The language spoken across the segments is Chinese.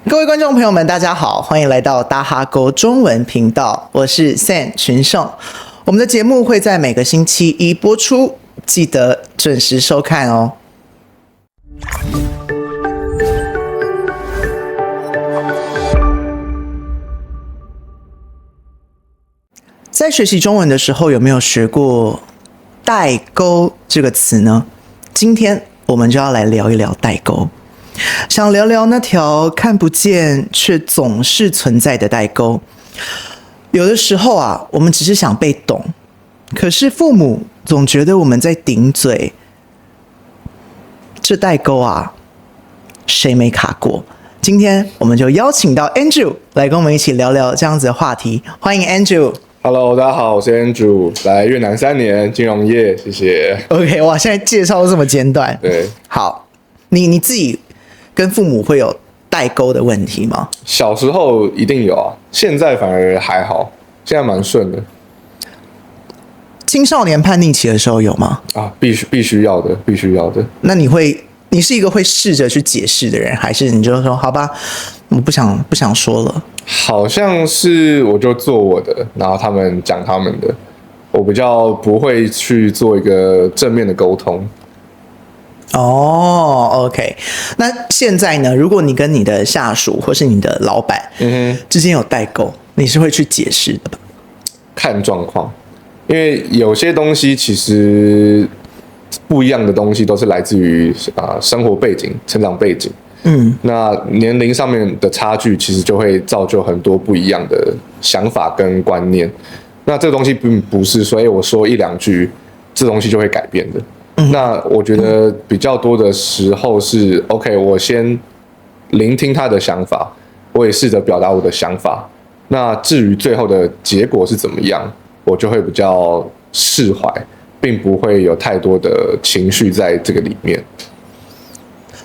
各位观众朋友们，大家好，欢迎来到大哈沟中文频道，我是 Sam 群胜。我们的节目会在每个星期一播出，记得准时收看哦。在学习中文的时候，有没有学过代沟这个词呢？今天我们就要来聊一聊代沟，想聊聊那条看不见却总是存在的代沟。有的时候啊，我们只是想被懂，可是父母总觉得我们在顶嘴。这代沟啊，谁没卡过？今天我们就邀请到 Andrew 来跟我们一起聊聊这样子的话题。欢迎 Andrew。Hello， 大家好，我是 Andrew， 来越南3年，金融业，谢谢。OK， 哇，现在介绍都这么简短。对，好，你自己跟父母会有代沟的问题吗？小时候一定有啊，现在反而还好，现在蛮顺的。青少年叛逆期的时候有吗？啊，必须要的，必须要的。那你是一个会试着去解释的人，还是你就说好吧，我不想说了？好像是我就做我的，然后他们讲他们的，我比较不会去做一个正面的沟通。哦 ，OK， 那现在呢？如果你跟你的下属或是你的老板之间有代沟，你是会去解释的吧？看状况，因为有些东西其实不一样的东西都是来自于生活背景、成长背景。那年龄上面的差距，其实就会造就很多不一样的想法跟观念。那这个东西并不是说，我说一两句，这东西就会改变的。那我觉得比较多的时候是 ，OK， 我先聆听他的想法，我也试着表达我的想法。那至于最后的结果是怎么样，我就会比较释怀，并不会有太多的情绪在这个里面。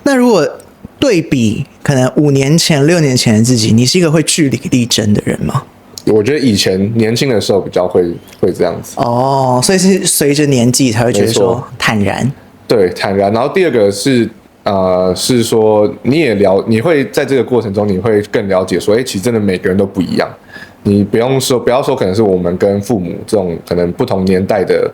那如果对比可能5年前、6年前的自己，你是一个会据理力争的人吗？我觉得以前年轻的时候比较会这样子。哦，所以是随着年纪才会觉得说坦然。对，坦然。然后第二个是是说你会在这个过程中，你会更了解说，其实真的每个人都不一样。你不要说可能是我们跟父母这种可能不同年代的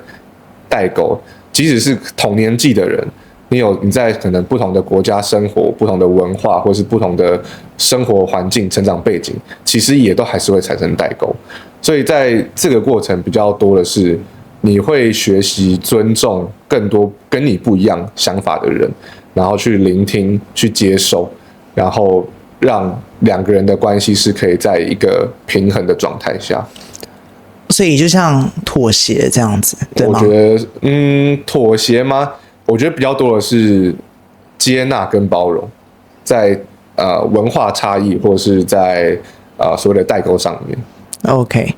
代沟，即使是同年纪的人。你在可能不同的国家生活、不同的文化，或是不同的生活环境、成长背景，其实也都还是会产生代沟。所以在这个过程比较多的是，你会学习尊重更多跟你不一样想法的人，然后去聆听、去接受，然后让两个人的关系是可以在一个平衡的状态下。所以就像妥协这样子，对吗？我觉得，妥协吗？我觉得比较多的是接纳跟包容，在文化差异或者是在所谓的代沟上面。OK，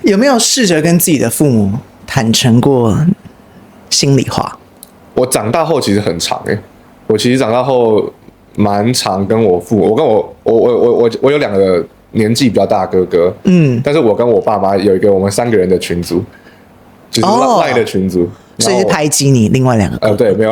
有没有试着跟自己的父母坦诚过心里话？我长大后其实很长我其实长大后蛮常跟我父母，我有2个年纪比较大的哥哥，但是我跟我爸妈有一个我们3个人的群组，就是 LINE 的群组。所以是排挤你另外2个？对，没有，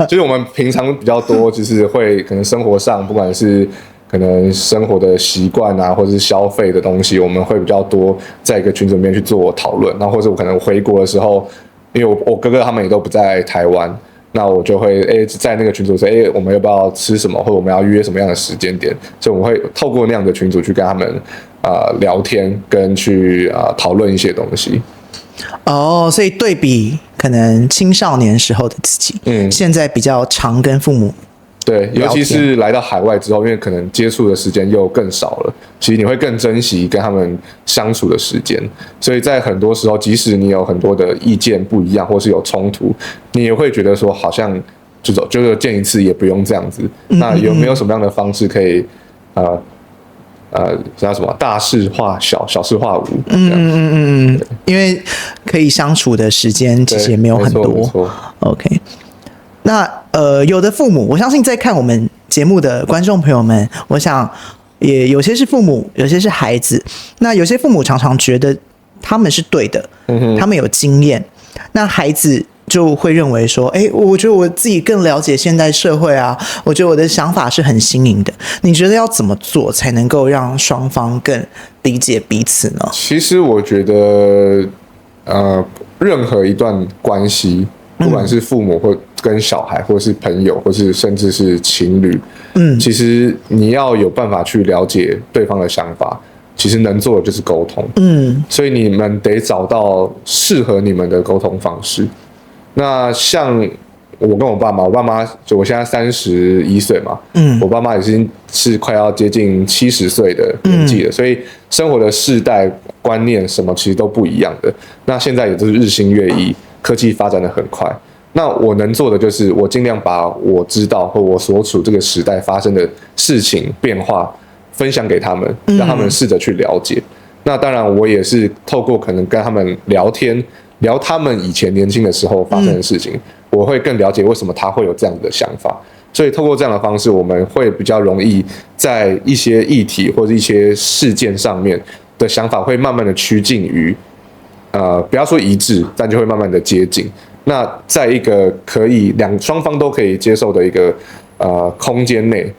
就是我们平常比较多，就是会可能生活上，不管是可能生活的习惯啊，或者是消费的东西，我们会比较多在一个群组里面去做讨论。然后或者我可能回国的时候，因为我哥哥他们也都不在台湾，那我就会在那个群组说，我们要不要吃什么，或者我们要约什么样的时间点？所以我们会透过那样的群组去跟他们聊天，跟去讨论一些东西。所以对比可能青少年时候的自己，现在比较常跟父母对，尤其是来到海外之后，因为可能接触的时间又更少了，其实你会更珍惜跟他们相处的时间。所以在很多时候，即使你有很多的意见不一样，或是有冲突，你也会觉得说，好像就是见一次也不用这样子。那有没有什么样的方式可以叫什么大事化小，小事化无？因为可以相处的时间其实也没有很多。OK， 那有的父母，我相信在看我们节目的观众朋友们，我想也有些是父母，有些是孩子。那有些父母常常觉得他们是对的，他们有经验。那孩子就会认为说，我觉得我自己更了解现代社会啊，我觉得我的想法是很新颖的。你觉得要怎么做才能够让双方更理解彼此呢？其实我觉得，任何一段关系，不管是父母或跟小孩，或是朋友，或是甚至是情侣，其实你要有办法去了解对方的想法。其实能做的就是沟通，所以你们得找到适合你们的沟通方式。那像我跟我爸妈，我爸妈就我现在31岁嘛，我爸妈已经是快要接近70岁的年纪了，所以生活的世代观念什么其实都不一样的。那现在也就是日新月异，科技发展的很快。那我能做的就是我尽量把我知道或我所处这个时代发生的事情变化分享给他们，让他们试着去了解。那当然，我也是透过可能跟他们聊天，聊他们以前年轻的时候发生的事情，我会更了解为什么他会有这样的想法。所以透过这样的方式，我们会比较容易在一些议题或者一些事件上面的想法会慢慢的趋近于，不要说一致，但就会慢慢的接近。那在一个可以双方都可以接受的一个空间内，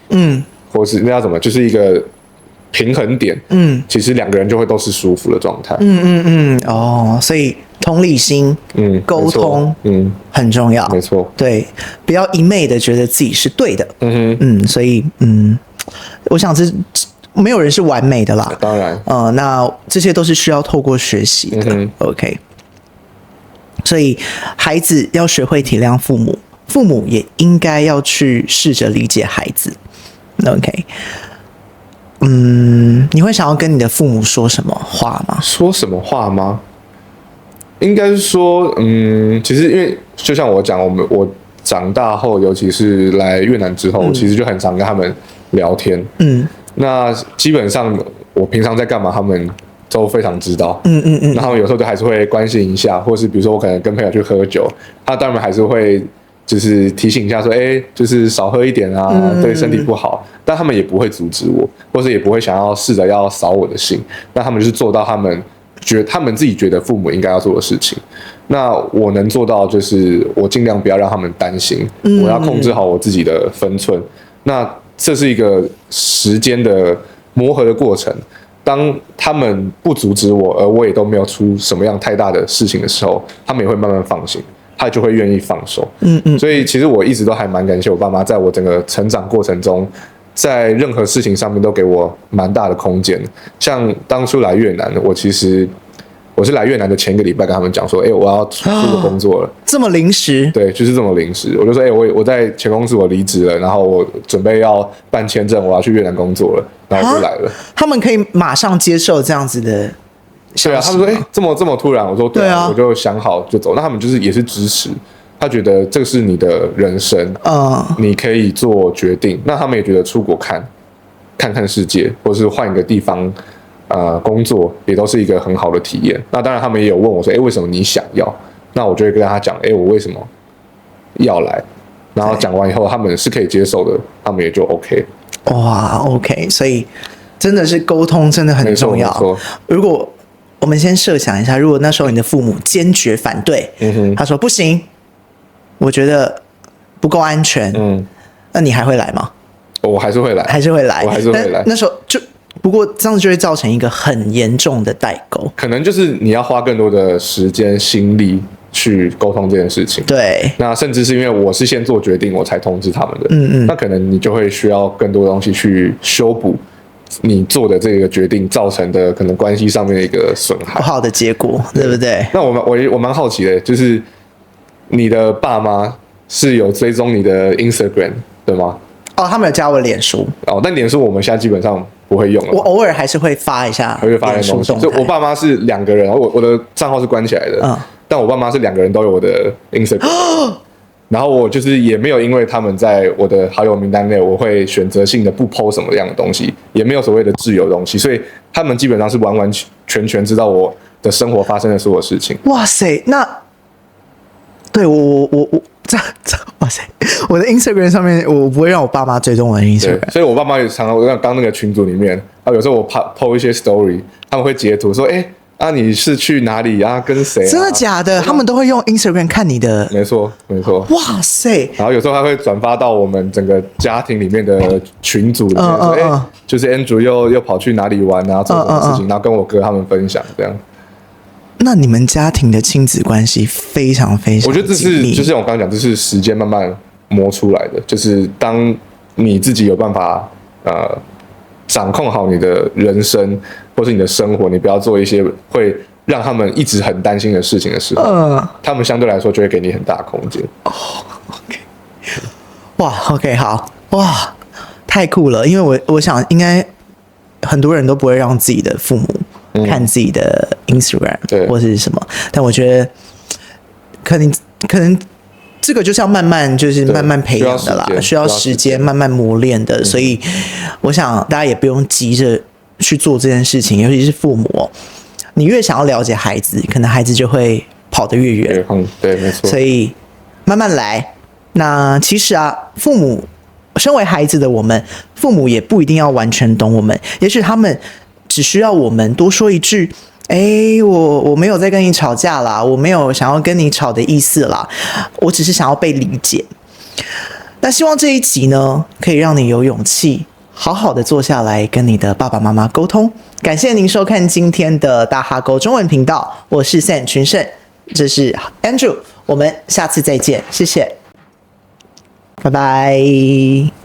或是那要怎么，就是一个平衡点，其实两个人就会都是舒服的状态，所以同理心，沟通，很重要，没错，对，不要一昧的觉得自己是对的，所以，我想没有人是完美的啦，当然，那这些都是需要透过学习的，OK， 所以孩子要学会体谅父母，父母也应该要去试着理解孩子。OK， 你会想要跟你的父母说什么话吗？说什么话吗？应该是说，其实因为就像我讲，我长大后，尤其是来越南之后，其实就很常跟他们聊天。那基本上我平常在干嘛，他们都非常知道。那他们有时候就还是会关心一下，或是比如说我可能跟朋友去喝酒，他当然还是会。就是提醒一下说，就是少喝一点啊，对身体不好。但他们也不会阻止我，或者也不会想要试着要扫我的兴。那他们就是做到他们自己觉得父母应该要做的事情。那我能做到就是我尽量不要让他们担心，我要控制好我自己的分寸。那这是一个时间的磨合的过程。当他们不阻止我，而我也都没有出什么样太大的事情的时候，他们也会慢慢放心。他就会愿意放手，所以其实我一直都还蛮感谢我爸妈，在我整个成长过程中，在任何事情上面都给我蛮大的空间。像当初来越南，我是来越南的前一个礼拜跟他们讲说，我要出国工作了，这么临时？对，就是这么临时。我就说，我在前公司我离职了，然后我准备要办签证，我要去越南工作了，然后就来了。他们可以马上接受这样子的。对啊，他们说，这么突然，我说对啊，我就想好就走。那他们也是支持，他觉得这个是你的人生，你可以做决定。那他们也觉得出国看看世界，或是换一个地方工作，也都是一个很好的体验。那当然，他们也有问我说，为什么你想要？那我就会跟他讲，我为什么要来？然后讲完以后，他们是可以接受的，他们也就 OK。哇 ，OK， 所以真的是沟通真的很重要。没错，如果我们先设想一下，如果那时候你的父母坚决反对，他说不行，我觉得不够安全，那你还会来吗？我还是会来，我还是会来。那时候不过这样子就会造成一个很严重的代沟，可能就是你要花更多的时间心力去沟通这件事情。对，那甚至是因为我是先做决定，我才通知他们的，那可能你就会需要更多东西去修补。你做的这个决定造成的可能关系上面的一个损害，不好的结果，对不对？那我蛮好奇的，就是你的爸妈是有追踪你的 Instagram 对吗？他们有加我脸书。但脸书我们现在基本上不会用了。我偶尔还是会发一下，会发一些东西。就我爸妈是2个人，我的账号是关起来的，但我爸妈是2个人都有我的 Instagram。然后我就是也没有因为他们在我的好友名单内，我会选择性的不 po 什么样的东西，也没有所谓的自由的东西，所以他们基本上是完完全知道我的生活发生的所有事情。哇塞，那对我哇塞，我的 Instagram 上面我不会让我爸妈追踪我的 Instagram，所以我爸妈也常常刚那个群组里面，有时候我 po 一些 story， 他们会截图说，啊，你是去哪里啊？跟谁、啊？真的假的？他们都会用 Instagram 看你的？没错，没错。哇塞！然后有时候还会转发到我们整个家庭里面的群组里面，说，就是 Andrew 又跑去哪里玩啊，做什么事情，然后跟我哥他们分享这样。那你们家庭的亲子关系非常非常，我觉得这是就是我刚刚讲，这是时间慢慢磨出来的，就是当你自己有办法掌控好你的人生或是你的生活，你不要做一些会让他们一直很担心的事情的时候，他们相对来说就会给你很大的空间。OK， 哇 ，OK， 好，哇，太酷了！因为我想应该很多人都不会让自己的父母看自己的 Instagram 或是什么，但我觉得可能这个就是要慢慢培养的啦，需要时间慢慢磨练的，所以我想大家也不用急着去做这件事情，尤其是父母你越想要了解孩子，可能孩子就会跑得越远。对，没错。所以慢慢来。那其实父母身为孩子的我们，父母也不一定要完全懂我们，也许他们只需要我们多说一句。我没有在跟你吵架啦，我没有想要跟你吵的意思啦，我只是想要被理解。那希望这一集呢，可以让你有勇气好好的坐下来跟你的爸爸妈妈沟通。感谢您收看今天的大哈沟中文频道，我是 Sam 群胜，这是 Andrew， 我们下次再见，谢谢，拜拜。